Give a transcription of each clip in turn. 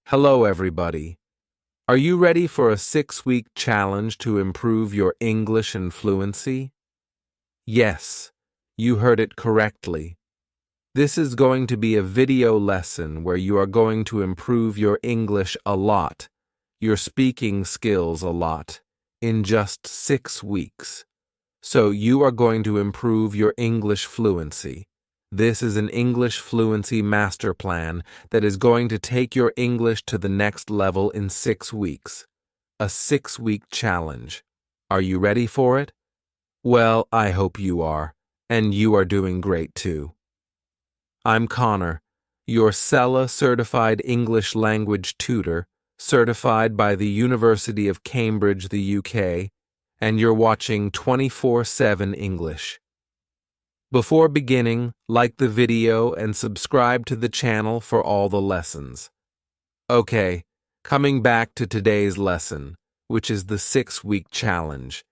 Hello, everybody. Are you ready for a 6-week challenge to improve your English and fluency? Yes, you heard it correctly. This is going to be a video lesson where you are going to improve your English a lot, your speaking skills a lot, in just 6 weeks. So you are going to improve your English fluency. This is an English fluency master plan that is going to take your English to the next level in 6 weeks. A 6-week challenge. Are you ready for it? Well, I hope you are, and you are doing great too. I'm Connor, your CELA certified English language tutor, certified by the University of Cambridge, the UK, and you're watching 24/7 English. Before beginning, like the video and subscribe to the channel for all the lessons. Okay, coming back to today's lesson, which is the 6-week challenge.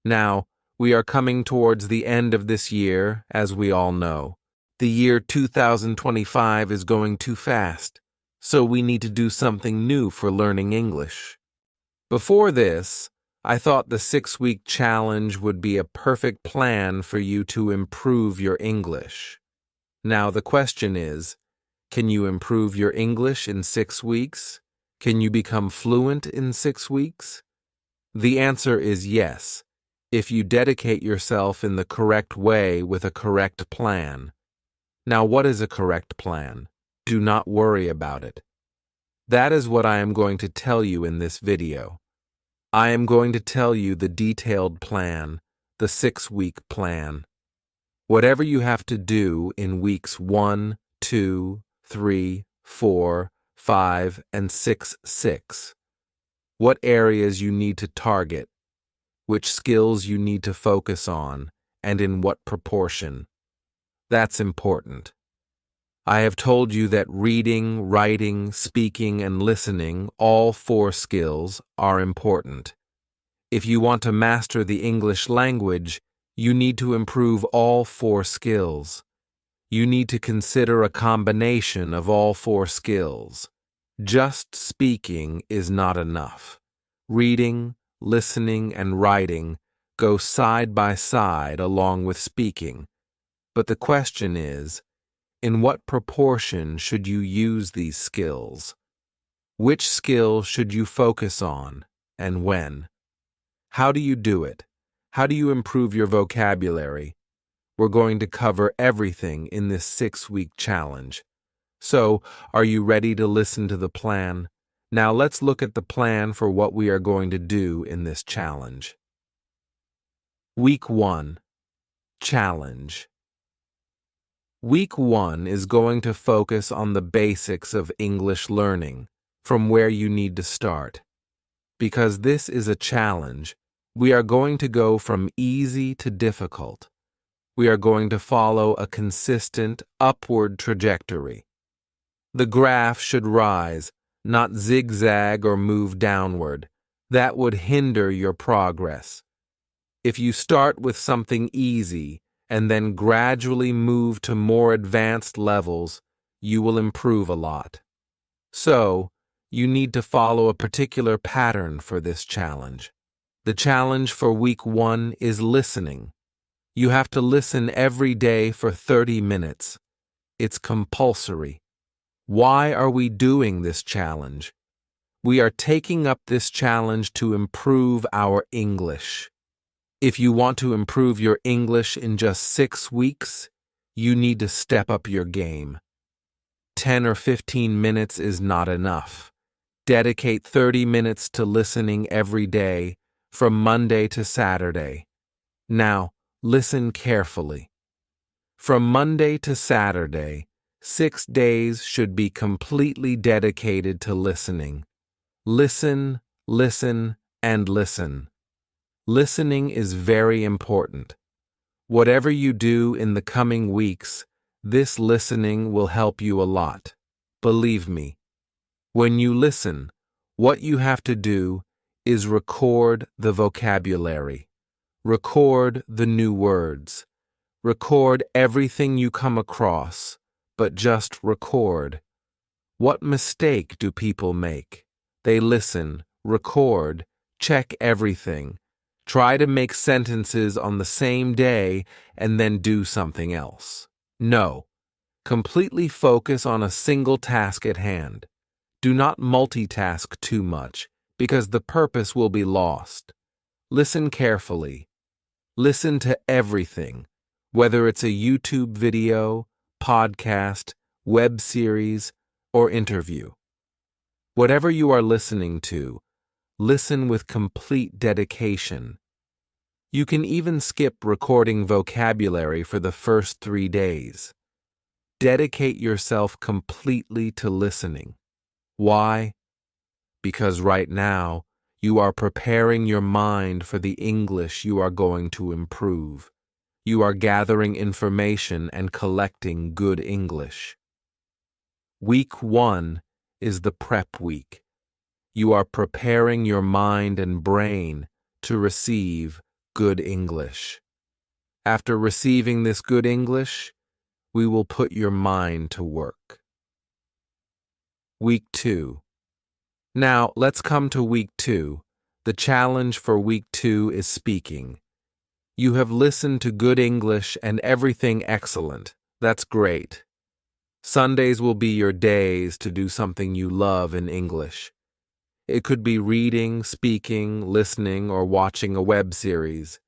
Now, we are coming towards the end of this year, as we all know. The year 2025 is going too fast, so we need to do something new for learning English. Before this, I thought the 6-week challenge would be a perfect plan for you to improve your English. Now the question is, can you improve your English in 6 weeks? Can you become fluent in 6 weeks? The answer is yes, if you dedicate yourself in the correct way with a correct plan. Now what is a correct plan? Do not worry about it. That is what I am going to tell you in this video. I am going to tell you the detailed plan, the 6-week plan. Whatever you have to do in weeks 1, 2, 3, 4, 5, and 6. What areas you need to target, which skills you need to focus on, and in what proportion. That's important. I have told you that reading, writing, speaking, and listening, all 4 skills, are important. If you want to master the English language, you need to improve all 4 skills. You need to consider a combination of all 4 skills. Just speaking is not enough. Reading, listening, and writing go side by side along with speaking. But the question is, in what proportion should you use these skills? Which skill should you focus on, and when? How do you do it? How do you improve your vocabulary? We're going to cover everything in this 6-week challenge. So, are you ready to listen to the plan? Now let's look at the plan for what we are going to do in this challenge. Week 1. Challenge. Week 1 is going to focus on the basics of English learning, from where you need to start. Because this is a challenge, we are going to go from easy to difficult. We are going to follow a consistent upward trajectory. The graph should rise, not zigzag or move downward. That would hinder your progress. If you start with something easy, and then gradually move to more advanced levels, you will improve a lot. So, you need to follow a particular pattern for this challenge. The challenge for week 1 is listening. You have to listen every day for 30 minutes. It's compulsory. Why are we doing this challenge? We are taking up this challenge to improve our English. If you want to improve your English in just 6 weeks, you need to step up your game. 10 or 15 minutes is not enough. Dedicate 30 minutes to listening every day, from Monday to Saturday. Now, listen carefully. From Monday to Saturday, 6 days should be completely dedicated to listening. Listen, listen, and listen. Listening is very important. Whatever you do in the coming weeks, this listening will help you a lot. Believe me. When you listen, what you have to do is record the vocabulary. Record the new words. Record everything you come across, but just record. What mistake do people make? They listen, record, check everything, try to make sentences on the same day, and then do something else. No. Completely focus on a single task at hand. Do not multitask too much, because the purpose will be lost. Listen carefully. Listen to everything, whether it's a YouTube video, podcast, web series, or interview. Whatever you are listening to, listen with complete dedication. You can even skip recording vocabulary for the first 3 days. Dedicate yourself completely to listening. Why? Because right now, you are preparing your mind for the English you are going to improve. You are gathering information and collecting good English. Week 1 is the prep week. You are preparing your mind and brain to receive good English. After receiving this good English, we will put your mind to work. Week 2. Now, let's come to Week 2. The challenge for Week 2 is speaking. You have listened to good English and everything excellent. That's great. Sundays will be your days to do something you love in English. It could be reading, speaking, listening, or watching a web series.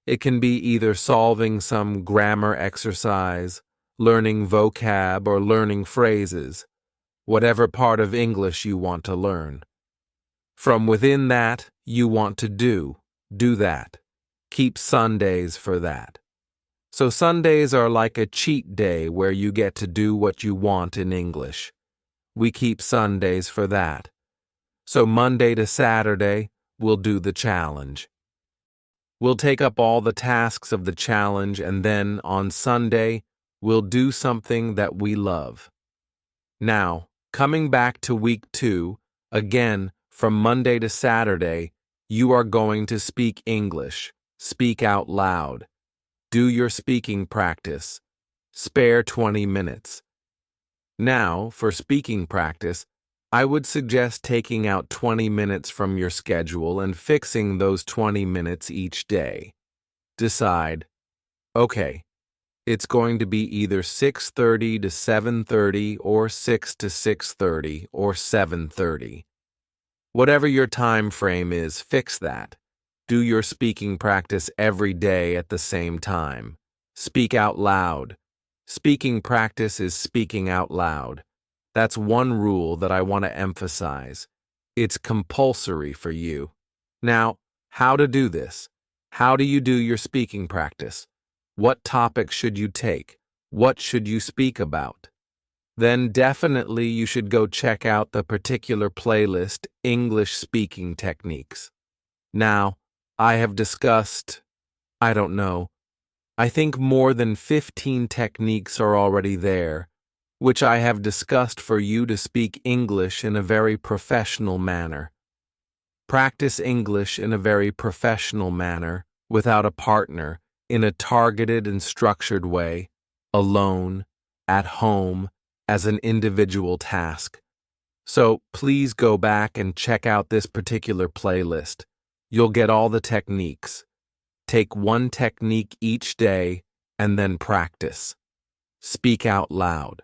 It can be either solving some grammar exercise, learning vocab, or learning phrases. Whatever part of English you want to learn. From within that, you want to do that. Keep Sundays for that. So Sundays are like a cheat day where you get to do what you want in English. We keep Sundays for that. So Monday to Saturday, we'll do the challenge. We'll take up all the tasks of the challenge, and then on Sunday, we'll do something that we love. Now, coming back to Week 2, again, from Monday to Saturday, you are going to speak English. Speak out loud. Do your speaking practice. Spare 20 minutes. Now, for speaking practice, I would suggest taking out 20 minutes from your schedule and fixing those 20 minutes each day. Decide, okay, it's going to be either 6:30 to 7:30 or 6 to 6:30 or 7:30. Whatever your time frame is, fix that. Do your speaking practice every day at the same time. Speak out loud. Speaking practice is speaking out loud. That's one rule that I want to emphasize. It's compulsory for you. Now, how to do this? How do you do your speaking practice? What topics should you take? What should you speak about? Then definitely you should go check out the particular playlist, English Speaking Techniques. Now, I have discussed, I think more than 15 techniques are already there, which I have discussed for you to speak English in a very professional manner. Practice English in a very professional manner, without a partner, in a targeted and structured way, alone, at home, as an individual task. So please go back and check out this particular playlist. You'll get all the techniques. Take one technique each day and then practice. Speak out loud.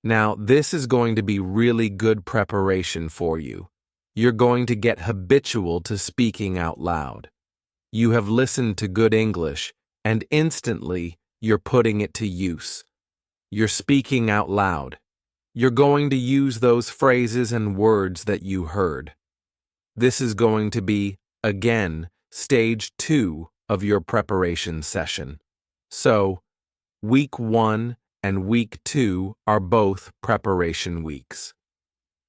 Now, this is going to be really good preparation for you. You're going to get habitual to speaking out loud. You have listened to good English, and instantly you're putting it to use. You're speaking out loud. You're going to use those phrases and words that you heard. This is going to be, again, stage 2 of your preparation session. So, Week 1 and Week 2 are both preparation weeks.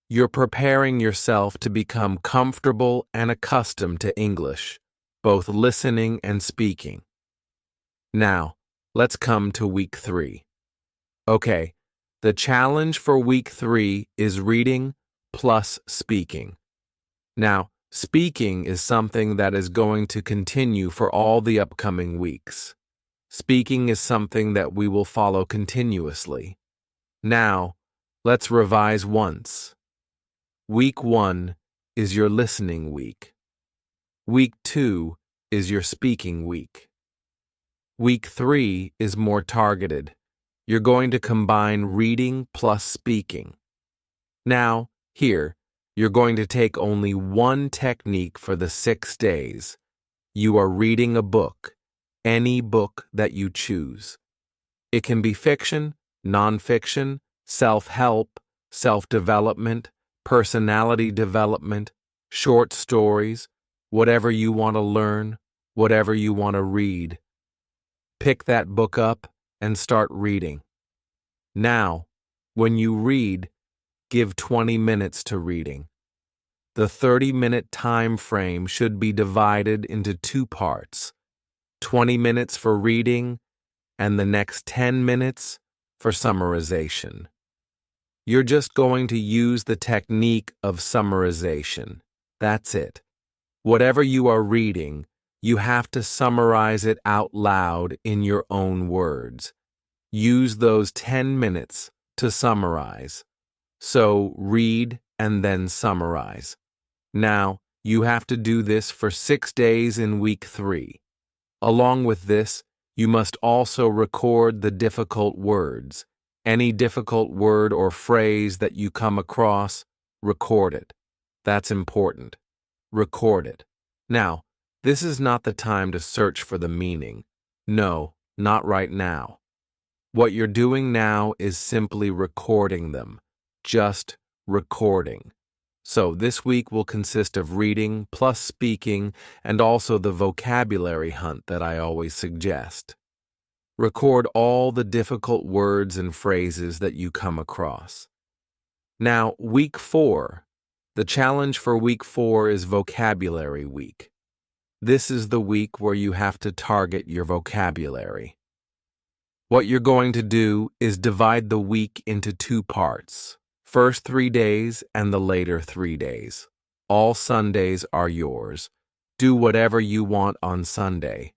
You're preparing yourself to become comfortable and accustomed to English, both listening and speaking. Now, let's come to Week 3. Okay, the challenge for Week 3 is reading plus speaking. Now, speaking is something that is going to continue for all the upcoming weeks. Speaking is something that we will follow continuously. Now, Let's revise once. Week 1 is your listening week. Week 2 is your speaking week. Week 3 is more targeted. You're going to combine reading plus speaking. Now, here, you're going to take only one technique for the 6 days. You are reading a book, any book that you choose. It can be fiction, nonfiction, self-help, self-development, personality development, short stories, whatever you want to learn, whatever you want to read. Pick that book up and start reading. Now, when you read, give 20 minutes to reading. The 30-minute time frame should be divided into 2 parts, 20 minutes for reading and the next 10 minutes for summarization. You're just going to use the technique of summarization. That's it. Whatever you are reading, you have to summarize it out loud in your own words. Use those 10 minutes to summarize. So read and then summarize. Now, you have to do this for 6 days in week 3. Along with this, you must also record the difficult words. Any difficult word or phrase that you come across, record it. That's important. Record it. Now, this is not the time to search for the meaning. No, not right now. What you're doing now is simply recording them. Just recording. So this week will consist of reading plus speaking and also the vocabulary hunt that I always suggest. Record all the difficult words and phrases that you come across. Now, week 4. The challenge for week 4 is vocabulary week. This is the week where you have to target your vocabulary. What you're going to do is divide the week into 2 parts. First 3 days and the later 3 days. All Sundays are yours. Do whatever you want on Sunday.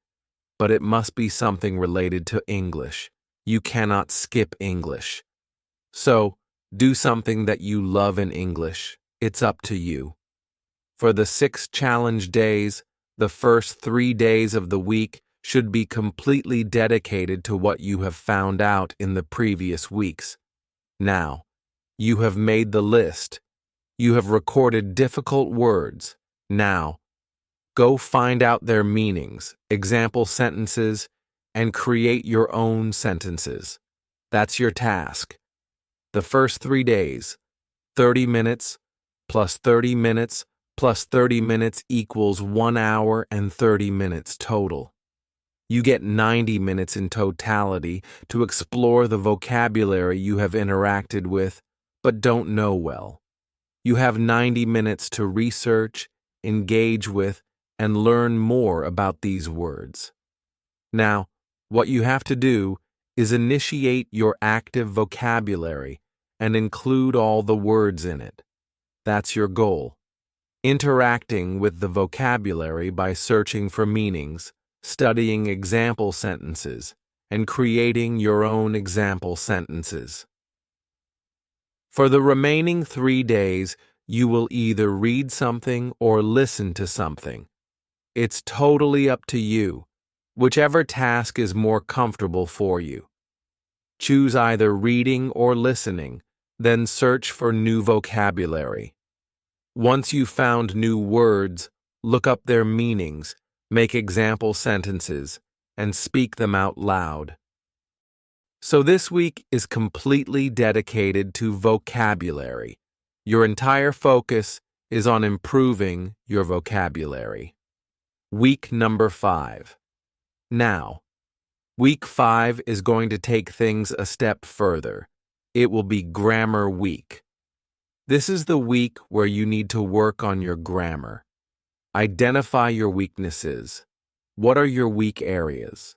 But it must be something related to English. You cannot skip English. So, do something that you love in English. It's up to you. For the 6 challenge days, the first 3 days of the week should be completely dedicated to what you have found out in the previous weeks. Now, you have made the list. You have recorded difficult words. Now, go find out their meanings, example sentences, and create your own sentences. That's your task. The first 3 days, 30 minutes plus 30 minutes plus 30 minutes equals 1 hour and 30 minutes total. You get 90 minutes in totality to explore the vocabulary you have interacted with but don't know well. You have 90 minutes to research, engage with, and learn more about these words. Now, what you have to do is initiate your active vocabulary and include all the words in it. That's your goal. Interacting with the vocabulary by searching for meanings, studying example sentences, and creating your own example sentences. For the remaining 3 days, you will either read something or listen to something. It's totally up to you, whichever task is more comfortable for you. Choose either reading or listening, then search for new vocabulary. Once you've found new words, look up their meanings, make example sentences, and speak them out loud. So this week is completely dedicated to vocabulary. Your entire focus is on improving your vocabulary. Week number 5. Now, week 5 is going to take things a step further. It will be grammar week. This is the week where you need to work on your grammar. Identify your weaknesses. What are your weak areas?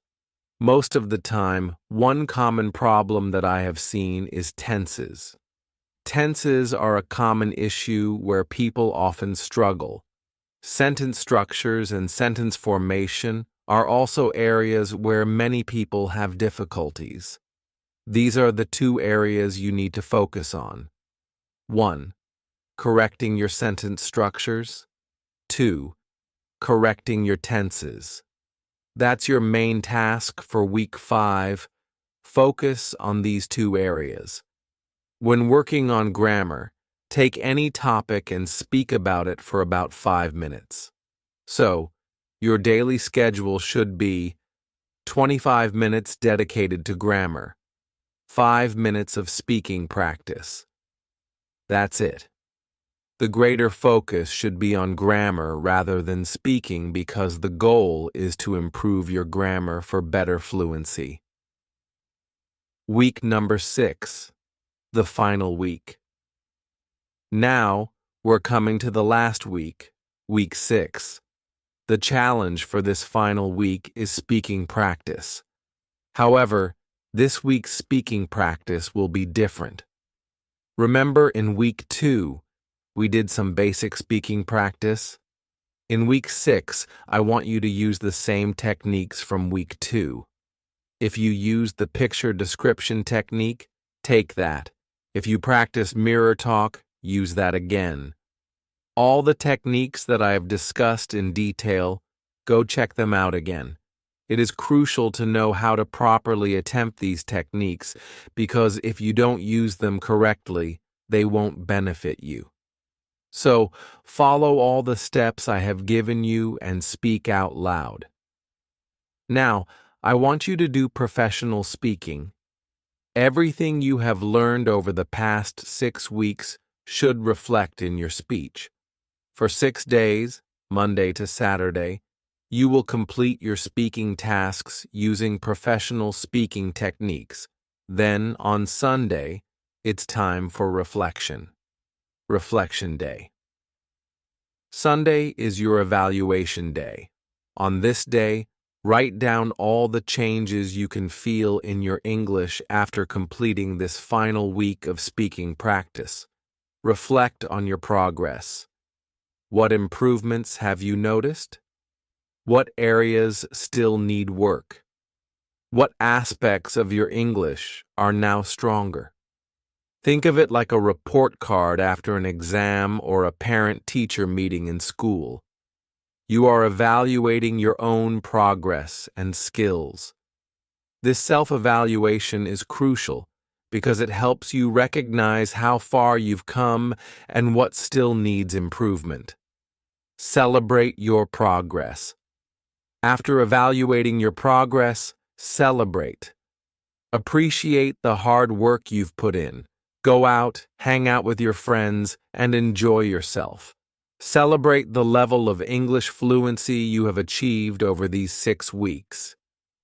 Most of the time, one common problem that I have seen is tenses. Tenses are a common issue where people often struggle. Sentence structures and sentence formation are also areas where many people have difficulties. These are the two areas you need to focus on. 1. Correcting your sentence structures. 2. Correcting your tenses. That's your main task for week 5. Focus on these two areas. When working on grammar, take any topic and speak about it for about 5 minutes. So, your daily schedule should be 25 minutes dedicated to grammar, 5 minutes of speaking practice. That's it. The greater focus should be on grammar rather than speaking because the goal is to improve your grammar for better fluency. Week number 6, the final week. Now, we're coming to the last week, week 6. The challenge for this final week is speaking practice. However, this week's speaking practice will be different. Remember in week 2, we did some basic speaking practice? In week 6, I want you to use the same techniques from week 2. If you use the picture description technique, take that. If you practice mirror talk, use that again. All the techniques that I have discussed in detail, go check them out again. It is crucial to know how to properly attempt these techniques because if you don't use them correctly, they won't benefit you. So, follow all the steps I have given you and speak out loud. Now, I want you to do professional speaking. Everything you have learned over the past 6 weeks should reflect in your speech. For 6 days, Monday to Saturday, you will complete your speaking tasks using professional speaking techniques. Then, on Sunday, it's time for reflection. Reflection Day. Sunday is your evaluation day. On this day, write down all the changes you can feel in your English after completing this final week of speaking practice. Reflect on your progress. What improvements have you noticed? What areas still need work? What aspects of your English are now stronger? Think of it like a report card after an exam or a parent-teacher meeting in school. You are evaluating your own progress and skills. This self-evaluation is crucial because it helps you recognize how far you've come and what still needs improvement. Celebrate your progress. After evaluating your progress, celebrate. Appreciate the hard work you've put in. Go out, hang out with your friends, and enjoy yourself. Celebrate the level of English fluency you have achieved over these 6 weeks.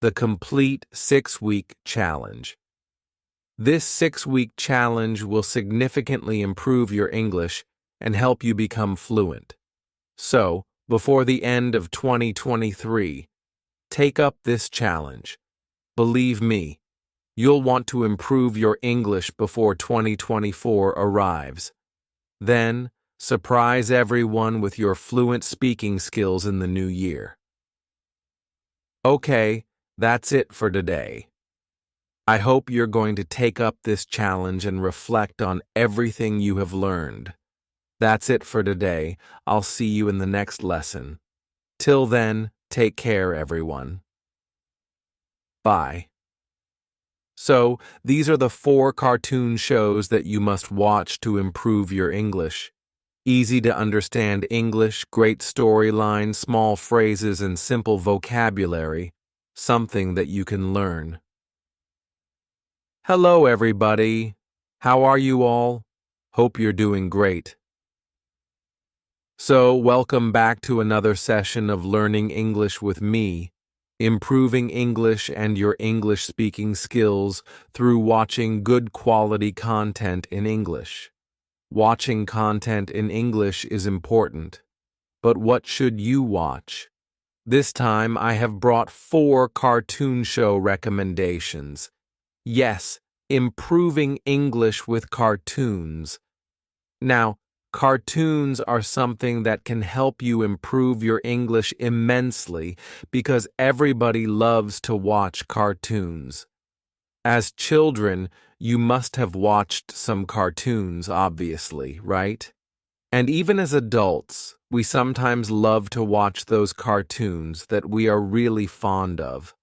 The complete 6-week challenge. This 6-week challenge will significantly improve your English and help you become fluent. So, before the end of 2023, take up this challenge. Believe me, you'll want to improve your English before 2024 arrives. Then, surprise everyone with your fluent speaking skills in the new year. Okay, that's it for today. I hope you're going to take up this challenge and reflect on everything you have learned. That's it for today. I'll see you in the next lesson. Till then, take care, everyone. Bye. So, these are the 4 cartoon shows that you must watch to improve your English. Easy to understand English, great storyline, small phrases, and simple vocabulary. Something that you can learn. Hello, everybody. How are you all? Hope you're doing great. So, welcome back to another session of Learning English with me, improving English and your English speaking skills through watching good quality content in English. Watching content in English is important, but what should you watch? This time I have brought 4 cartoon show recommendations. Yes, improving English with cartoons. Now, cartoons are something that can help you improve your English immensely because everybody loves to watch cartoons. As children, you must have watched some cartoons, obviously, right? And even as adults, we sometimes love to watch those cartoons that we are really fond of.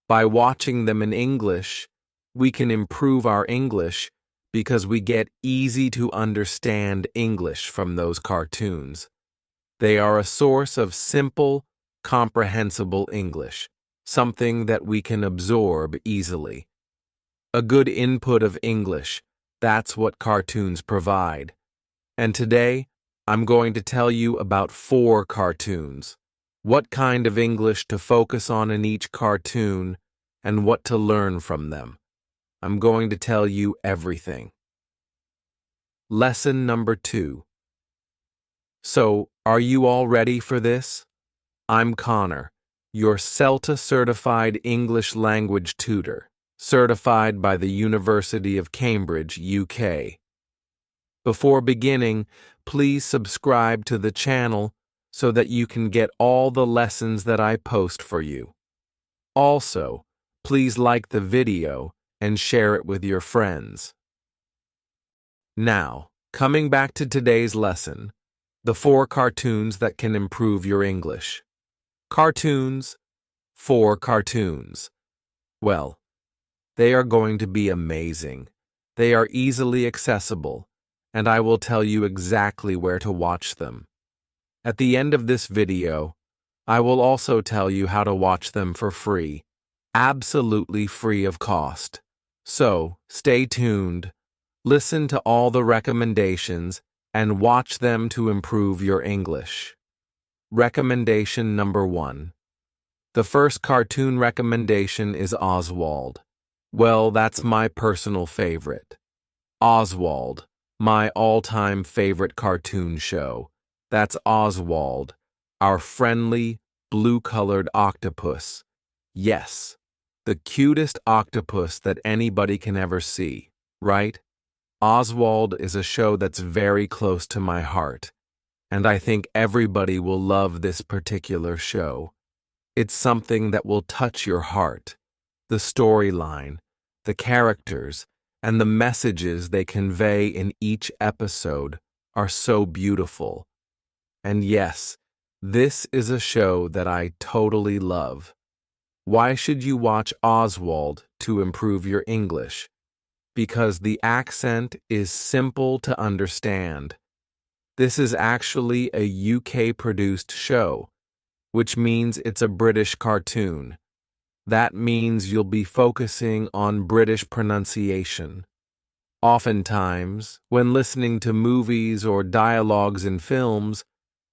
By watching them in English, we can improve our English because we get easy to understand English from those cartoons. They are a source of simple, comprehensible English, something that we can absorb easily. A good input of English, that's what cartoons provide. And today, I'm going to tell you about 4 cartoons, what kind of English to focus on in each cartoon, and what to learn from them. I'm going to tell you everything. Lesson number 2. So, are you all ready for this? I'm Connor, your CELTA-certified English language tutor, certified by the University of Cambridge, UK. Before beginning, please subscribe to the channel so that you can get all the lessons that I post for you. Also, please like the video and share it with your friends. Now, coming back to today's lesson, the 4 cartoons that can improve your English. Cartoons, 4 cartoons. Well, they are going to be amazing. They are easily accessible, and I will tell you exactly where to watch them. At the end of this video, I will also tell you how to watch them for free, absolutely free of cost. So, stay tuned, listen to all the recommendations, and watch them to improve your English. Recommendation number 1. The first cartoon recommendation is Oswald. Well, that's my personal favorite. Oswald, my all-time favorite cartoon show. That's Oswald, our friendly, blue-colored octopus. Yes, the cutest octopus that anybody can ever see, right? Oswald is a show that's very close to my heart, and I think everybody will love this particular show. It's something that will touch your heart. The storyline, the characters, and the messages they convey in each episode are so beautiful. And yes, this is a show that I totally love. Why should you watch Oswald to improve your English? Because the accent is simple to understand. This is actually a UK-produced show, which means it's a British cartoon. That means you'll be focusing on British pronunciation. Oftentimes, when listening to movies or dialogues in films,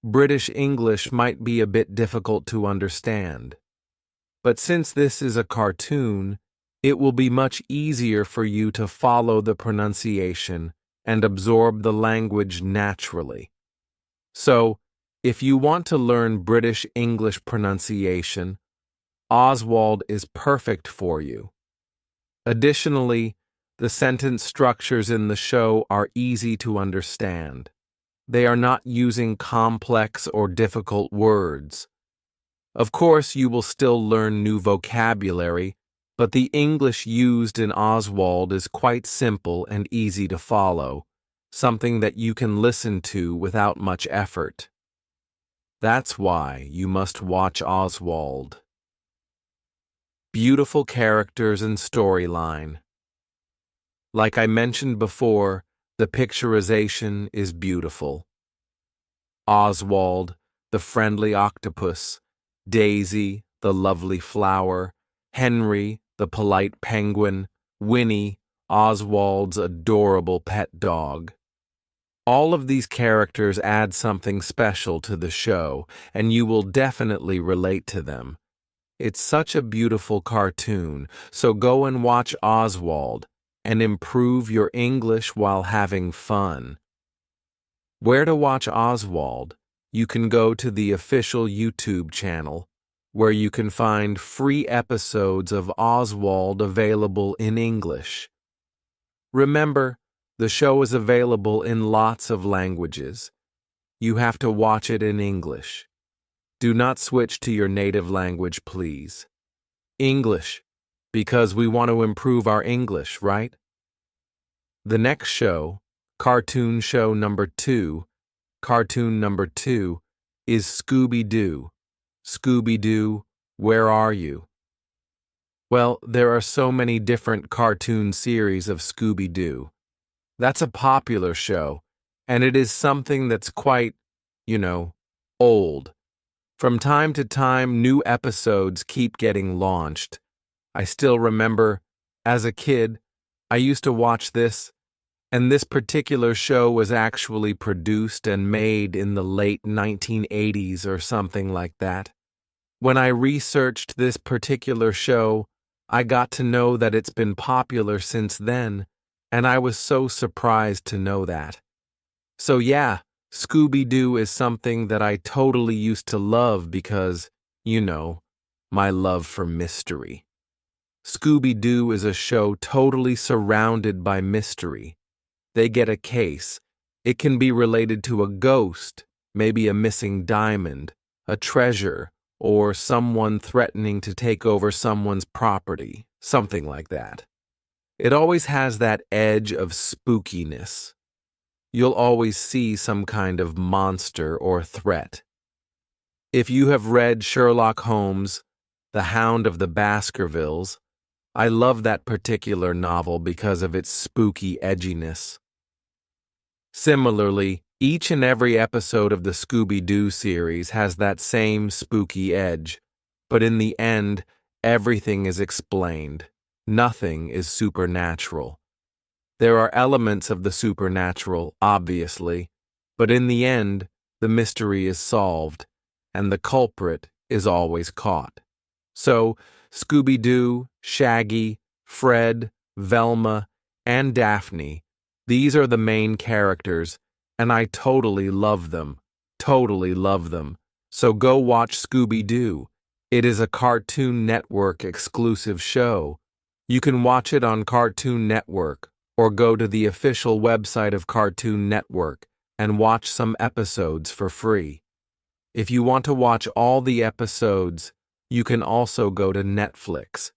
British English might be a bit difficult to understand. But since this is a cartoon, it will be much easier for you to follow the pronunciation and absorb the language naturally. So, if you want to learn British English pronunciation, Oswald is perfect for you. Additionally, the sentence structures in the show are easy to understand. They are not using complex or difficult words. Of course, you will still learn new vocabulary, but the English used in Oswald is quite simple and easy to follow, something that you can listen to without much effort. That's why you must watch Oswald. Beautiful characters and storyline. Like I mentioned before, the picturization is beautiful. Oswald, the friendly octopus, Daisy, the lovely flower, Henry, the polite penguin, Winnie, Oswald's adorable pet dog. All of these characters add something special to the show, and you will definitely relate to them. It's such a beautiful cartoon, so go and watch Oswald and improve your English while having fun. Where to watch Oswald? You can go to the official YouTube channel, where you can find free episodes of Oswald available in English. Remember, the show is available in lots of languages. You have to watch it in English. Do not switch to your native language, please. English, because we want to improve our English, right? The next show, cartoon number two, is Scooby-Doo. Scooby-Doo, where are you? Well, there are so many different cartoon series of Scooby-Doo. That's a popular show, and it is something that's quite, old. From time to time, new episodes keep getting launched. I still remember, as a kid, I used to watch this, and this particular show was actually produced and made in the late 1980s or something like that. When I researched this particular show, I got to know that it's been popular since then, and I was so surprised to know that. So yeah, Scooby-Doo is something that I totally used to love because, my love for mystery. Scooby-Doo is a show totally surrounded by mystery. They get a case. It can be related to a ghost, maybe a missing diamond, a treasure, or someone threatening to take over someone's property, something like that. It always has that edge of spookiness. You'll always see some kind of monster or threat. If you have read Sherlock Holmes, The Hound of the Baskervilles, I love that particular novel because of its spooky edginess. Similarly, each and every episode of the Scooby-Doo series has that same spooky edge, but in the end, everything is explained. Nothing is supernatural. There are elements of the supernatural, obviously, but in the end, the mystery is solved, and the culprit is always caught. So, Scooby-Doo, Shaggy, Fred, Velma, and Daphne, these are the main characters, and I totally love them. Totally love them. So go watch Scooby-Doo. It is a Cartoon Network exclusive show. You can watch it on Cartoon Network, or go to the official website of Cartoon Network and watch some episodes for free. If you want to watch all the episodes, you can also go to Netflix.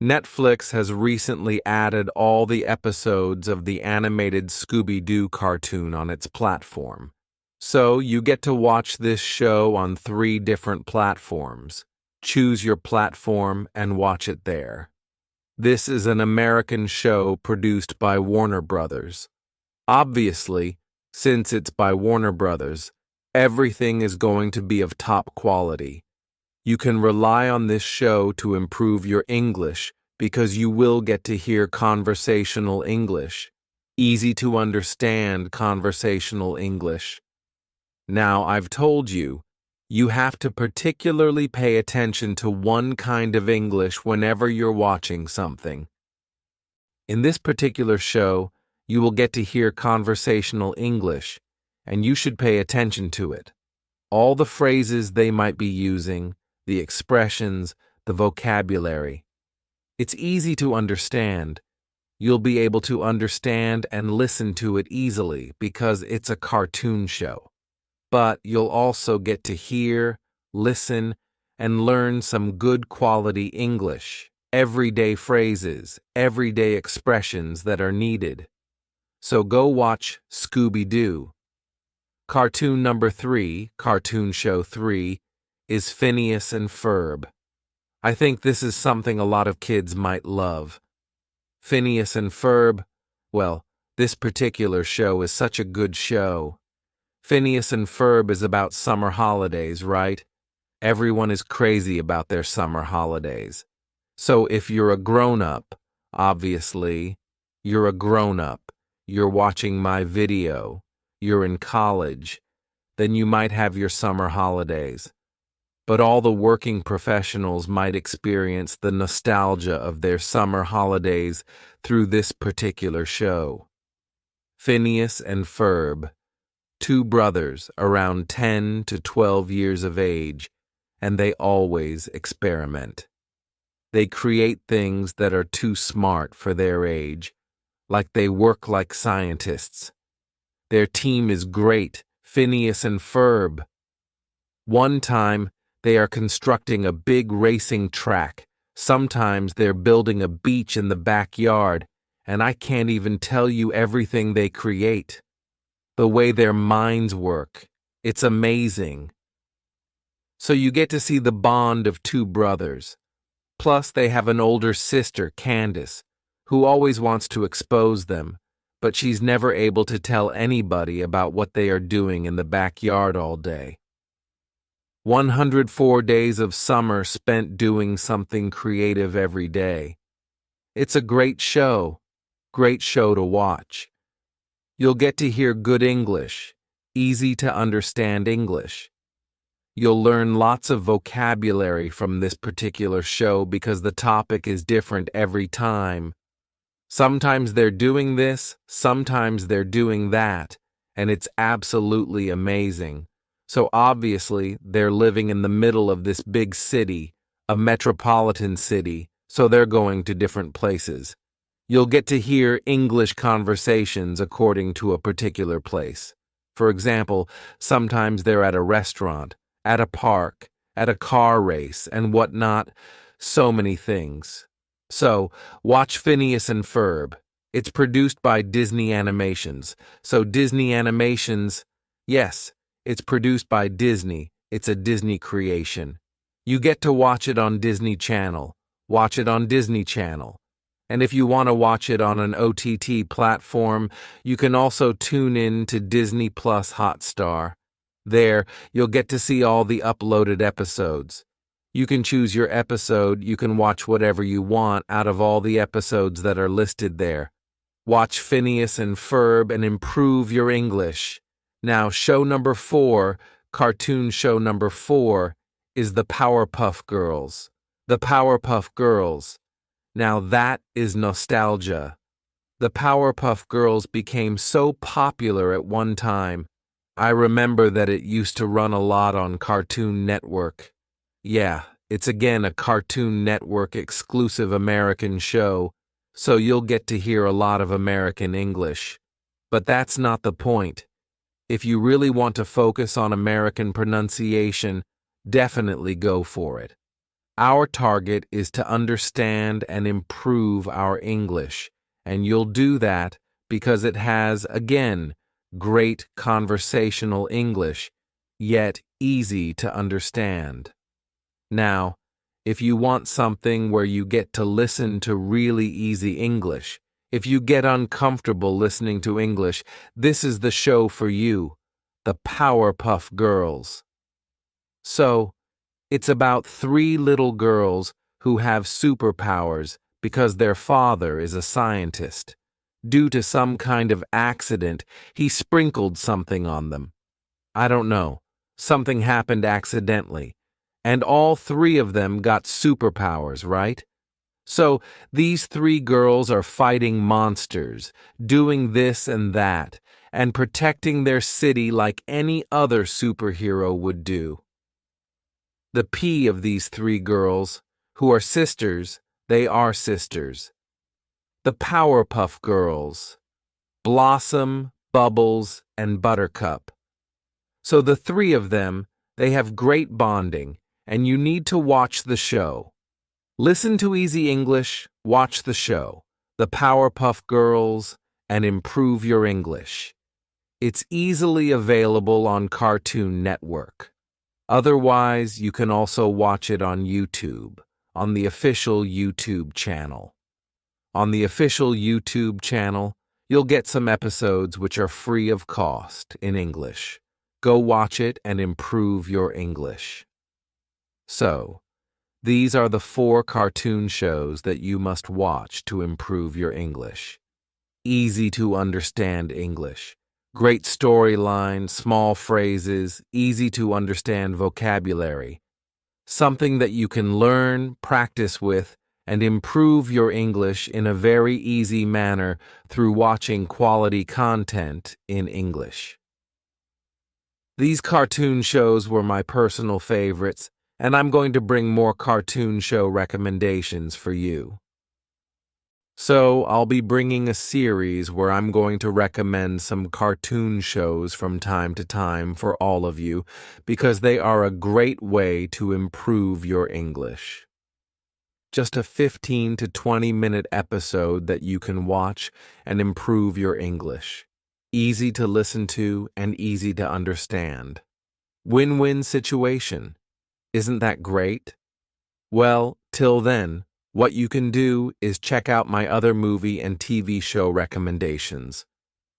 Netflix has recently added all the episodes of the animated Scooby-Doo cartoon on its platform. So you get to watch this show on 3 different platforms. Choose your platform and watch it there. This is an American show produced by Warner Brothers. Obviously, since it's by Warner Brothers, everything is going to be of top quality. You can rely on this show to improve your English because you will get to hear conversational English, easy to understand conversational English. Now, I've told you, you have to particularly pay attention to one kind of English whenever you're watching something. In this particular show, you will get to hear conversational English, and you should pay attention to it. All the phrases they might be using, the expressions, the vocabulary. It's easy to understand. You'll be able to understand and listen to it easily because it's a cartoon show. But you'll also get to hear, listen, and learn some good quality English, everyday phrases, everyday expressions that are needed. So go watch Scooby-Doo. Cartoon number 3, Cartoon Show 3, is Phineas and Ferb. I think this is something a lot of kids might love. Phineas and Ferb, well, this particular show is such a good show. Phineas and Ferb is about summer holidays, right? Everyone is crazy about their summer holidays. So if you're a grown-up, obviously, you're a grown-up, you're watching my video, you're in college, then you might have your summer holidays. But all the working professionals might experience the nostalgia of their summer holidays through this particular show. Phineas and Ferb, 2 brothers around 10 to 12 years of age, and they always experiment. They create things that are too smart for their age, like they work like scientists. Their team is great, Phineas and Ferb. One time, they are constructing a big racing track Sometimes they're building a beach in the backyard, and I can't even tell you everything they create. The way their minds work, it's amazing. So you get to see the bond of two brothers. Plus, they have an older sister, Candace, who always wants to expose them, but she's never able to tell anybody about what they are doing in the backyard all day. 104 days of summer spent doing something creative every day. It's a great show to watch. You'll get to hear good English, easy to understand English. You'll learn lots of vocabulary from this particular show because the topic is different every time. Sometimes they're doing this, sometimes they're doing that, and it's absolutely amazing. So obviously, they're living in the middle of this big city, a metropolitan city, so they're going to different places. You'll get to hear English conversations according to a particular place. For example, sometimes they're at a restaurant, at a park, at a car race, and whatnot. So many things. So, watch Phineas and Ferb. It's produced by Disney Animations. So Disney Animations, yes, it's produced by Disney. It's a Disney creation. You get to watch it on Disney Channel. Watch it on Disney Channel. And if you want to watch it on an OTT platform, you can also tune in to Disney Plus Hotstar. There, you'll get to see all the uploaded episodes. You can choose your episode, you can watch whatever you want out of all the episodes that are listed there. Watch Phineas and Ferb and improve your English. Now, cartoon show number 4, is the Powerpuff Girls. The Powerpuff Girls. Now that is nostalgia. The Powerpuff Girls became so popular at one time. I remember that it used to run a lot on Cartoon Network. Yeah, it's again a Cartoon Network exclusive American show, so you'll get to hear a lot of American English. But that's not the point. If you really want to focus on American pronunciation, definitely go for it. Our target is to understand and improve our English, and you'll do that because it has, again, great conversational English, yet easy to understand. Now, if you want something where you get to listen to really easy English, if you get uncomfortable listening to English, this is the show for you, the Powerpuff Girls. So, it's about 3 little girls who have superpowers because their father is a scientist. Due to some kind of accident, he sprinkled something on them. I don't know. Something happened accidentally. And all 3 of them got superpowers, right? So these 3 girls are fighting monsters, doing this and that, and protecting their city like any other superhero would do. The P of these 3 girls, who are sisters, they are sisters. The Powerpuff Girls, Blossom, Bubbles, and Buttercup. So the 3 of them, they have great bonding, and you need to watch the show. Listen to Easy English, watch the show, The Powerpuff Girls, and improve your English. It's easily available on Cartoon Network. Otherwise, you can also watch it on YouTube, on the official YouTube channel. On the official YouTube channel, you'll get some episodes which are free of cost in English. Go watch it and improve your English. So, these are the 4 cartoon shows that you must watch to improve your English. Easy to understand English. Great storyline, small phrases, easy to understand vocabulary. Something that you can learn, practice with, and improve your English in a very easy manner through watching quality content in English. These cartoon shows were my personal favorites, and I'm going to bring more cartoon show recommendations for you. So, I'll be bringing a series where I'm going to recommend some cartoon shows from time to time for all of you because they are a great way to improve your English. Just a 15 to 20-minute episode that you can watch and improve your English. Easy to listen to and easy to understand. Win-win situation. Isn't that great? Well, till then, what you can do is check out my other movie and TV show recommendations.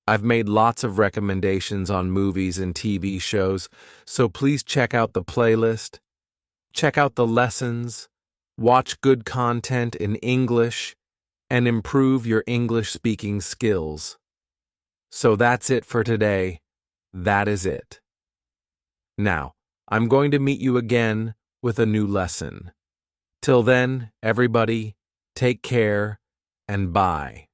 I've made lots of recommendations on movies and TV shows, so please check out the playlist, check out the lessons, watch good content in English, and improve your English speaking skills. So that's it for today. That is it. Now, I'm going to meet you again with a new lesson. Till then, everybody, take care and bye.